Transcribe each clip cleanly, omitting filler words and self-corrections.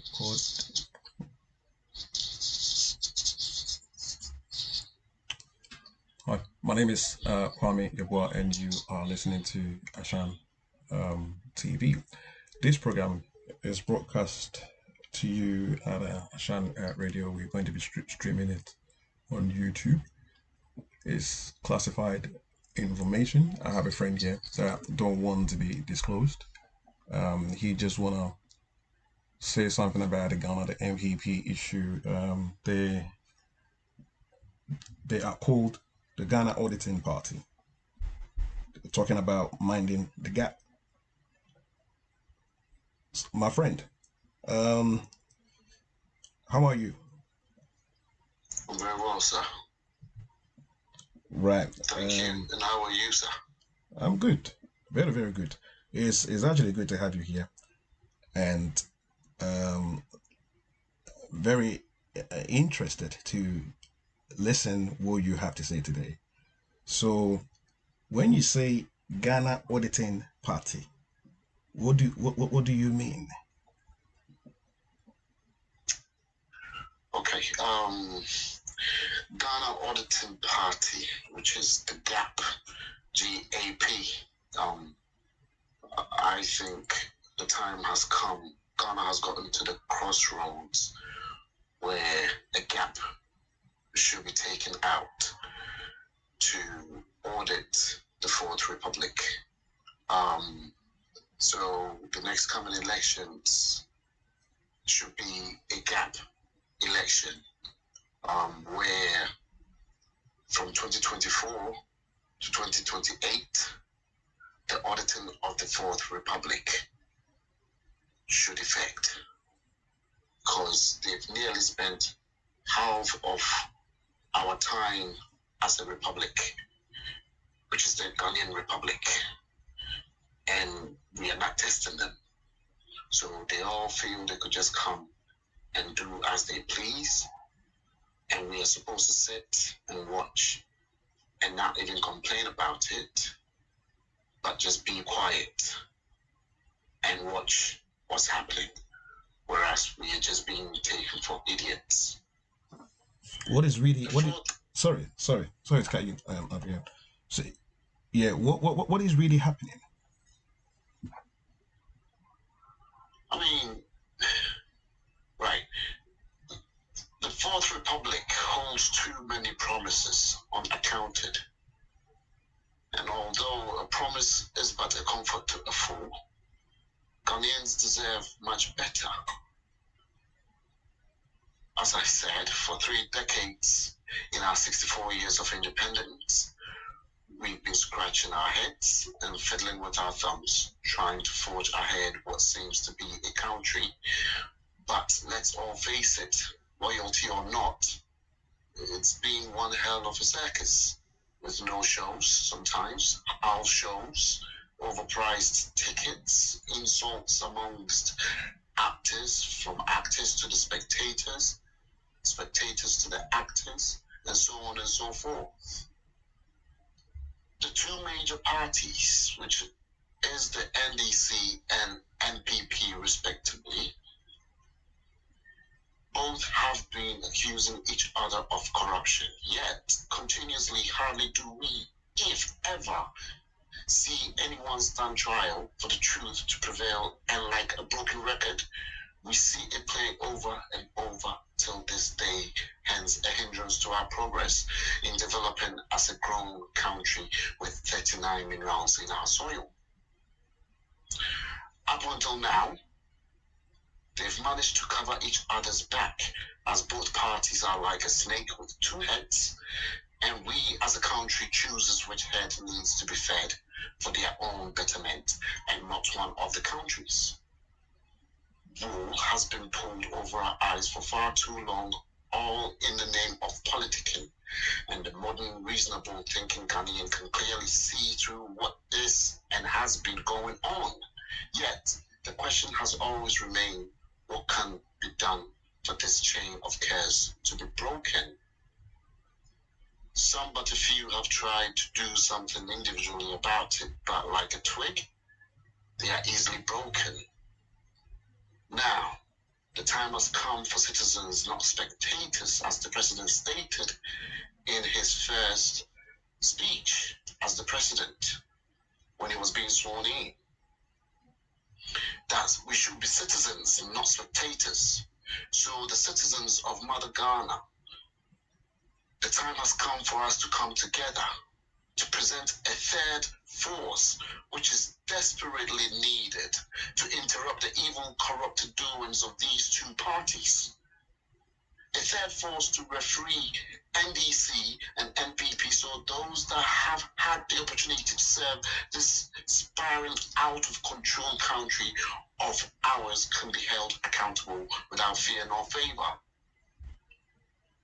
Record. Hi, my name is Kwame Yeboah, and you are listening to Ashan TV. This program is broadcast to you at Ashan Radio. We're going to be streaming it on YouTube. It's classified information. I have a friend here that don't want to be disclosed. He just wanna say something about the Ghana, the MPP issue. They are called the Ghana Auditing Party. They're talking about minding the gap. My friend, how are you? I'm very well, sir. Right. Thank you. And how are you, sir? I'm good. Very, very good. It's actually good to have you here, and very interested to listen what you have to say today. So, when you say Ghana Auditing Party, what do you mean? Okay. Ghana Auditing Party, which is the GAP, GAP. I think the time has come. Ghana has gotten to the crossroads where a gap should be taken out to audit the Fourth Republic. So the next coming elections should be a gap election, where from 2024 to 2028, the auditing of the Fourth Republic should effect, because they've nearly spent half of our time as a republic, which is the Ghanaian Republic, and we are not testing them. So they all feel they could just come and do as they please, and we are supposed to sit and watch and not even complain about it, but just be quiet and watch what's happening, whereas we are just being taken for idiots. What is really sorry to cut you up here. So yeah, what is really happening? I mean, right. The Fourth Republic holds too many promises unaccounted. And although a promise is but a comfort to a fool, Ghanaians deserve much better. As I said, for 3 decades in our 64 years of independence, we've been scratching our heads and fiddling with our thumbs, trying to forge ahead what seems to be a country. But let's all face it, loyalty or not, it's been one hell of a circus, with no shows sometimes, house shows, overpriced tickets, insults amongst actors, from actors to the spectators, spectators to the actors, and so on and so forth. The two major parties, which is the NDC and NPP respectively, both have been accusing each other of corruption, yet continuously hardly do we, if ever, see anyone stand trial for the truth to prevail, and like a broken record, we see it play over and over till this day, hence a hindrance to our progress in developing as a grown country with 39 minerals in our soil. Up until now, they've managed to cover each other's back, as both parties are like a snake with 2 heads, and we as a country chooses which head needs to be fed for their own betterment and not one of the countries. Wool has been pulled over our eyes for far too long, all in the name of politicking, and the modern reasonable thinking Ghanaian can clearly see through what is and has been going on. Yet the question has always remained, what can be done for this chain of cares to be broken? Some but a few have tried to do something individually about it, but like a twig, they are easily broken. Now, The time has come for citizens, not spectators, as the president stated in his first speech as the president when he was being sworn in. That we should be citizens, not spectators. So the citizens of Mother Ghana, the time has come for us to come together to present a third force which is desperately needed to interrupt the evil, corrupted doings of these two parties. A third force to referee NDC and NPP, so those that have had the opportunity to serve this spiraling out of control country of ours can be held accountable without fear nor favor.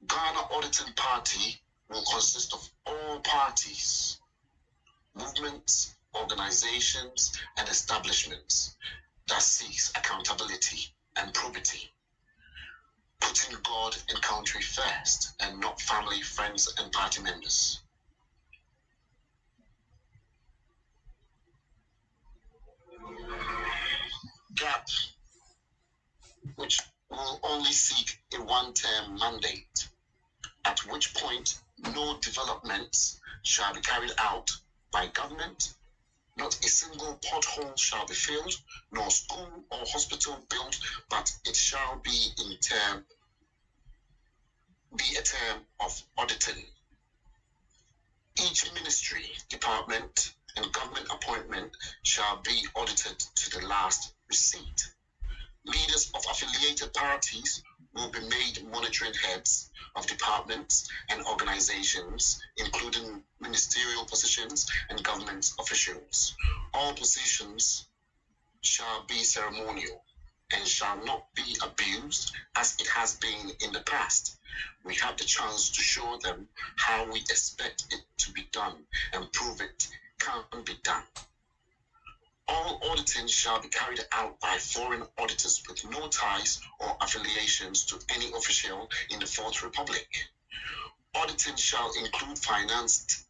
Ghana Auditing Party will consist of all parties, movements, organizations, and establishments that seeks accountability and probity, putting God and country first and not family, friends, and party members. GAP, which will only seek a one-term mandate, at which point no developments shall be carried out by government, not a single pothole shall be filled, nor school or hospital built, but it shall be a term of auditing. Each ministry, department, and government appointment shall be audited to the last receipt. Leaders of affiliated parties will be made monitoring heads of departments and organizations, including ministerial positions and government officials. All positions shall be ceremonial and shall not be abused as it has been in the past. We have the chance to show them how we expect it to be done and prove it can be done. All auditing shall be carried out by foreign auditors with no ties or affiliations to any official in the Fourth Republic. Auditing shall include finance,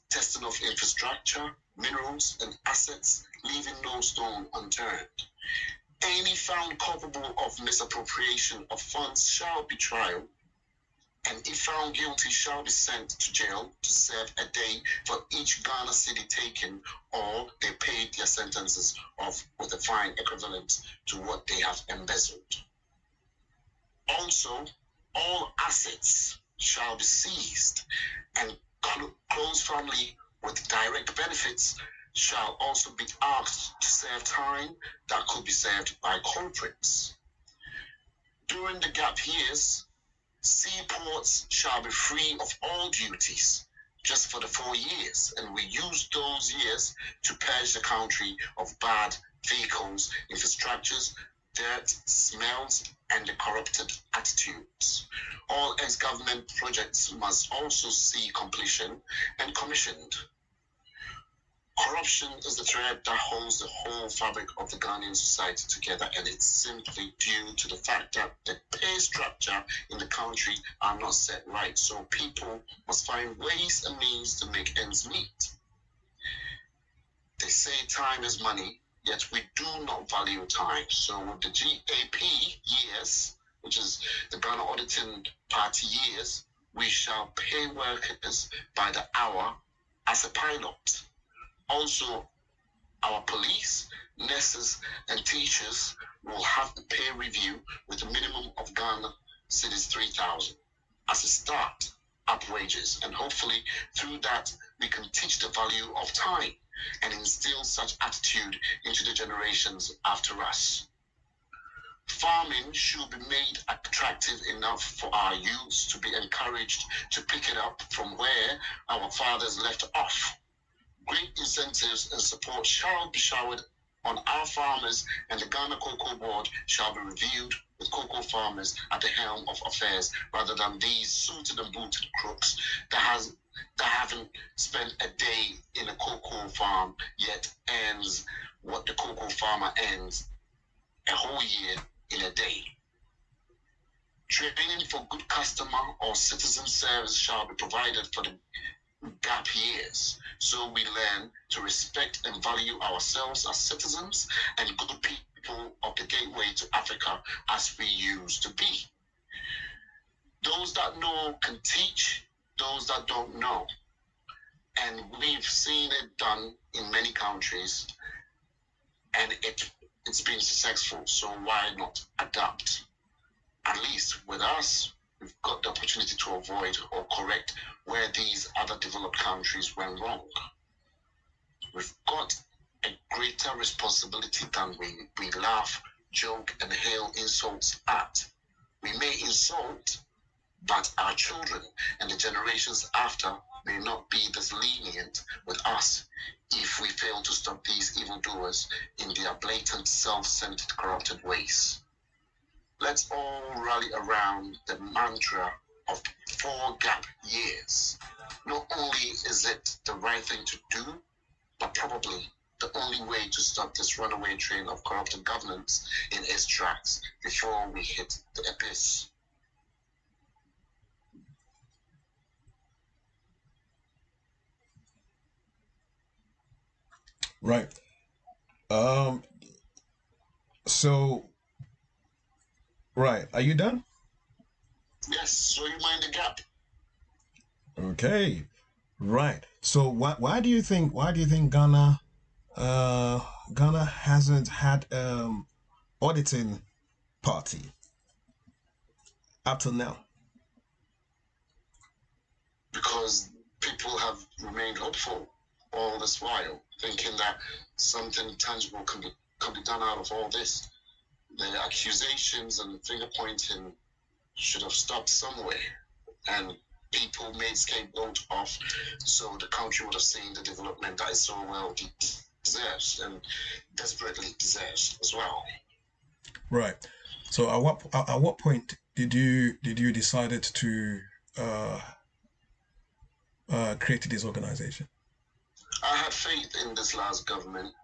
testing of infrastructure, minerals, and assets, leaving no stone unturned. Any found culpable of misappropriation of funds shall be tried, and if found guilty shall be sent to jail to serve a day for each Ghana city taken, or they paid their sentences off with a fine equivalent to what they have embezzled. Also, all assets shall be seized, and close family with direct benefits shall also be asked to serve time that could be served by corporates. During the gap years, seaports shall be free of all duties just for the 4 years, and we use those years to purge the country of bad vehicles, infrastructures, dirt, smells, and the corrupted attitudes. All ex-government projects must also see completion and commissioned. Corruption is the thread that holds the whole fabric of the Ghanaian society together, and it's simply due to the fact that the pay structure in the country are not set right, so people must find ways and means to make ends meet. They say time is money, yet we do not value time. So with the GAP years, which is the Ghana Auditing Party years, we shall pay workers by the hour as a pilot. Also, our police, nurses, and teachers will have a pay review with a minimum of Ghana cedis 3,000 as a start up wages, and hopefully through that we can teach the value of time and instill such attitude into the generations after us. Farming should be made attractive enough for our youths to be encouraged to pick it up from where our fathers left off. Great incentives and support shall be showered on our farmers, and the Ghana Cocoa Board shall be reviewed with cocoa farmers at the helm of affairs, rather than these suited and booted crooks that haven't spent a day in a cocoa farm yet earns what the cocoa farmer earns a whole year in a day. Training for good customer or citizen service shall be provided for the gap years, so we learn to respect and value ourselves as citizens and good people of the gateway to Africa as we used to be. Those that know can teach, those that don't know. And we've seen it done in many countries, and it's been successful. So why not adapt? At least with us, we've got the opportunity to avoid or correct where these other developed countries went wrong. We've got a greater responsibility than we laugh, joke, and hail insults at. We may insult, but our children and the generations after may not be this lenient with us if we fail to stop these evildoers in their blatant, self-centered, corrupted ways. Let's all rally around the mantra of 4 gap years. Not only is it the right thing to do, but probably the only way to stop this runaway train of corrupted governance in its tracks before we hit the abyss. Right. So, right. Are you done? Yes, so you mind the gap. Okay. Right. So why do you think Ghana Ghana hasn't had auditing party up till now? Because people have remained hopeful all this while, thinking that something tangible can be done out of all this. The accusations and finger pointing should have stopped somewhere, and people made scapegoat of, so the country would have seen the development that it so well deserves and desperately deserves as well. Right. So at what point did you decided to create this organization? I had faith in this last government.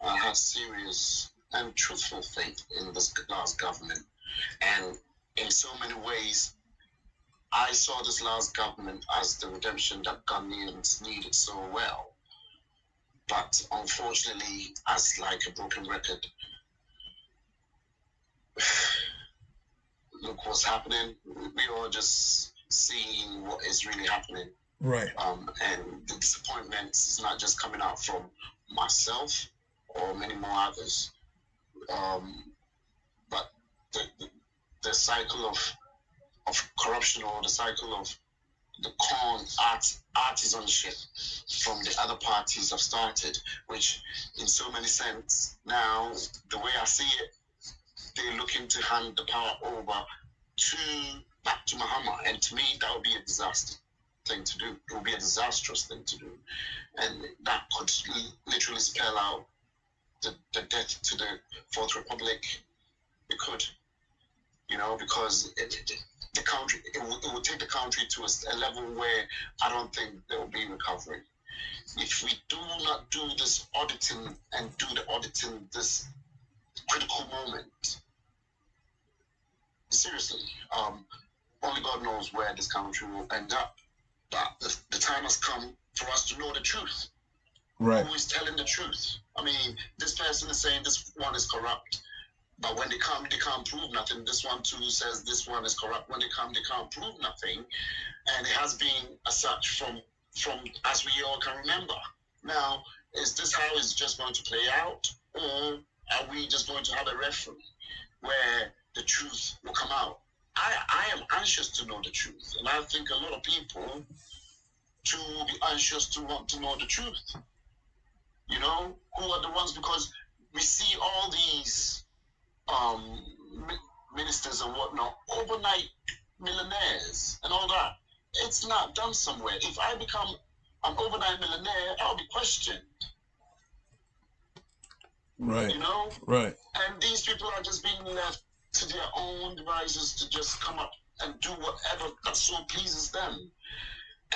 I had serious and truthful faith in this last government. And in so many ways, I saw this last government as the redemption that Ghanaians needed so well. But unfortunately, as like a broken record, look what's happening. We are just seeing what is really happening. Right. And the disappointment is not just coming out from myself or many more others. But the cycle of corruption, or the cycle of the artisanship from the other parties have started, which in so many sense now, the way I see it, they're looking to hand the power over back to Mahama. And to me, that would be a disaster thing to do. It would be a disastrous thing to do. And that could literally spell out the death to the Fourth Republic. It could, because the country, it will take the country to a level where I don't think there will be recovery. If we do not do this auditing and do the auditing this critical moment, seriously, only God knows where this country will end up. But the time has come for us to know the truth. Right. Who is telling the truth? I mean, this person is saying this one is corrupt, but when they can't prove nothing. This one too says this one is corrupt. When they can't prove nothing. And it has been as such from as we all can remember. Now, is this how it's just going to play out? Or are we just going to have a referee where the truth will come out? I am anxious to know the truth. And I think a lot of people too will be anxious to want to know the truth. Who are the ones, because we see all these ministers and whatnot, overnight millionaires and all that. It's not done somewhere. If I become an overnight millionaire, I'll be questioned. Right. Right. And these people are just being left to their own devices to just come up and do whatever that so pleases them.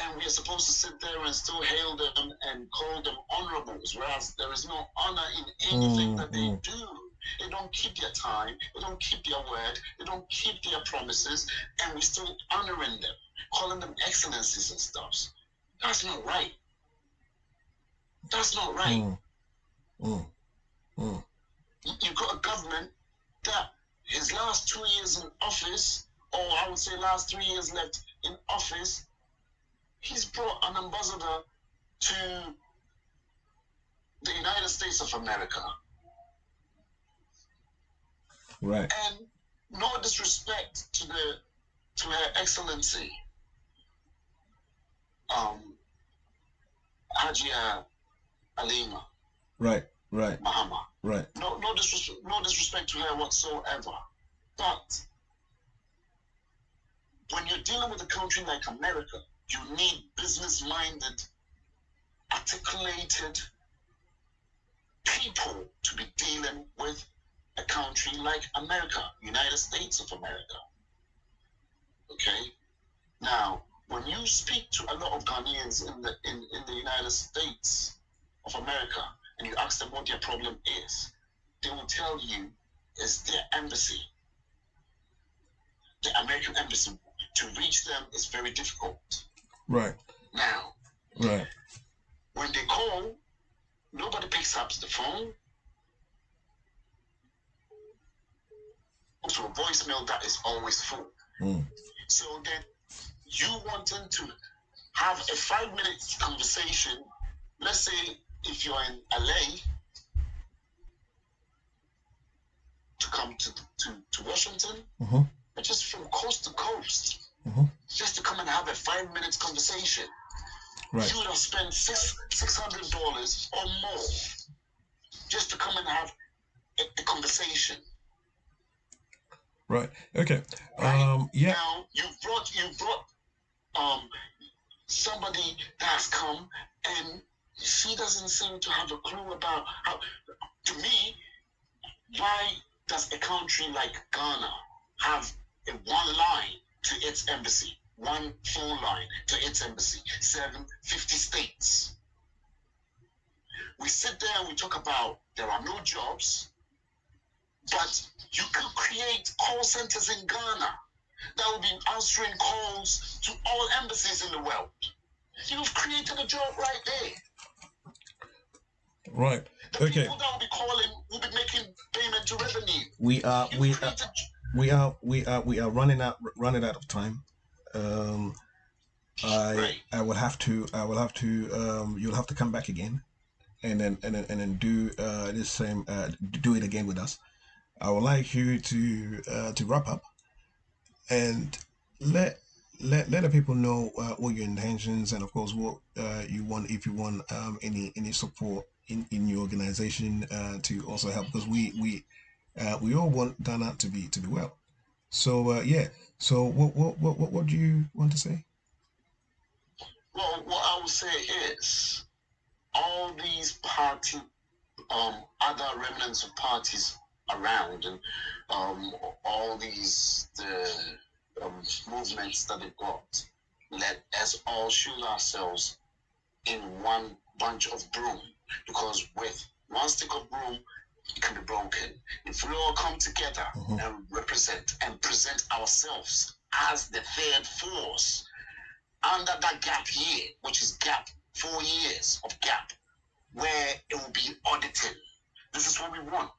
And we are supposed to sit there and still hail them and call them honorables, whereas there is no honor in anything that they do. They don't keep their time, they don't keep their word, they don't keep their promises, and we're still honoring them, calling them excellencies and stuff. That's not right. That's not right. You've got a government that his last 2 years in office, or I would say last 3 years left in office, he's brought an ambassador to the United States of America. Right. And no disrespect to Her Excellency, Hajia Alima. Right. Right. Mahama. Right. No disrespect to her whatsoever. But when you're dealing with a country like America, you need business-minded, articulated people to be dealing with a country like America, United States of America. Okay? Now, when you speak to a lot of Ghanaians in the United States of America, and you ask them what their problem is, they will tell you is their embassy. The American embassy, to reach them is very difficult. Right. Now, right. When they call, nobody picks up the phone. To a voicemail that is always full. So then you wanting to have a 5-minute conversation, let's say if you're in LA, to come to Washington, but just from coast to coast, just to come and have a 5-minute conversation, you would have spent $600 or more just to come and have a conversation. Right. Okay. Right? Yeah. Now you brought somebody that has come, and she doesn't seem to have a clue about how. To me, why does a country like Ghana have a one line to its embassy, one phone line to its embassy, 50 states? We sit there and we talk about there are no jobs, but you can create call centers in Ghana that will be answering calls to all embassies in the world. You've created a job right there. Right. The people that will be calling will be making payment to revenue. We are running out of time. I will have to you'll have to come back again, and then do this same do it again with us. I would like you to wrap up and let the people know what your intentions, and of course what you want, if you want any support in your organization to also help, because we all want Ghana to be well. So yeah. So what do you want to say? Well, what I would say is all these other remnants of parties around, and all these movements that they've got, let us all shoot ourselves in one bunch of broom, because with one stick of broom it can be broken. If we all come together and represent and present ourselves as the third force under that gap year, which is gap 4 years of gap, where it will be auditing. This is what we want.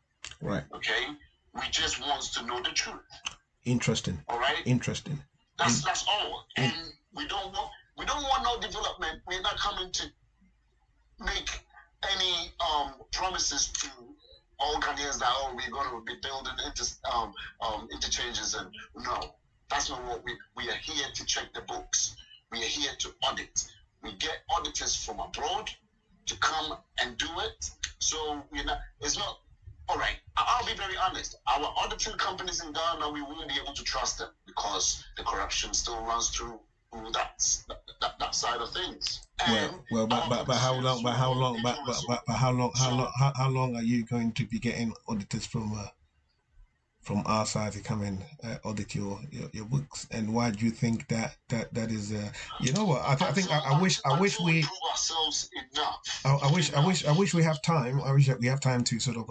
Right. Okay? We just want to know the truth. Interesting. All right? Interesting. That's all. And we don't want no development. We're not coming to make any promises to all Ghanaians that we're going to be building interchanges, and no, that's not what we are here to check the books. We are here to audit. We get auditors from abroad to come and do it. So it's not all right. I'll be very honest. Our auditing companies in Ghana, we won't be able to trust them because the corruption still runs through that side of things. But how long are you going to be getting auditors from our side to come and audit your books? And why do you think that is you know what, I wish we prove ourselves enough. I wish we have time. I wish that we have time to sort of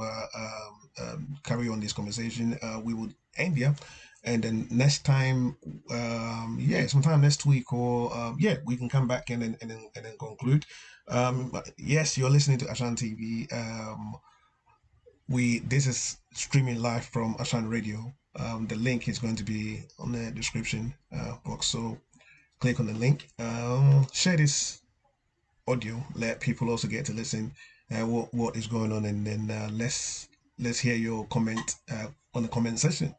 carry on this conversation. We would end here, and then next time, sometime next week, or we can come back and then conclude. Yes, you're listening to Ashan TV. this is streaming live from Ashan Radio. The link is going to be on the description box, so click on the link. Share this audio, let people also get to listen what is going on, and then let's hear your comment on the comment section.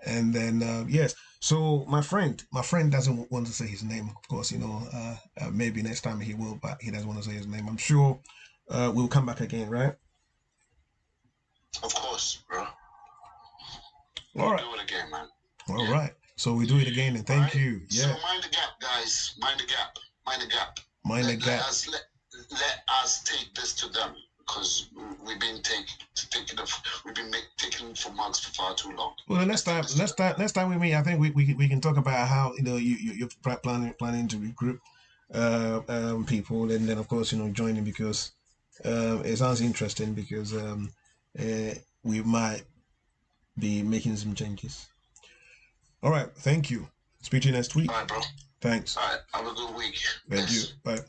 And then yes, so my friend doesn't want to say his name, of course, maybe next time he will, but he doesn't want to say his name. I'm sure we'll come back again, right? Of course, bro. All We'll right. do it again, man. All right. So we do it again, and thank you. Yeah. So mind the gap, guys. Mind the gap. Mind the gap. Mind the gap. Let us take this to them, because we've been taking for mugs for far too long. Well, next time we meet, I think we can talk about how you're planning to recruit people, and then of course joining, because it sounds interesting, because we might be making some changes. All right, thank you. Speak to you next week. All right, bro. Thanks. All right, have a good week. Thank you. Bye.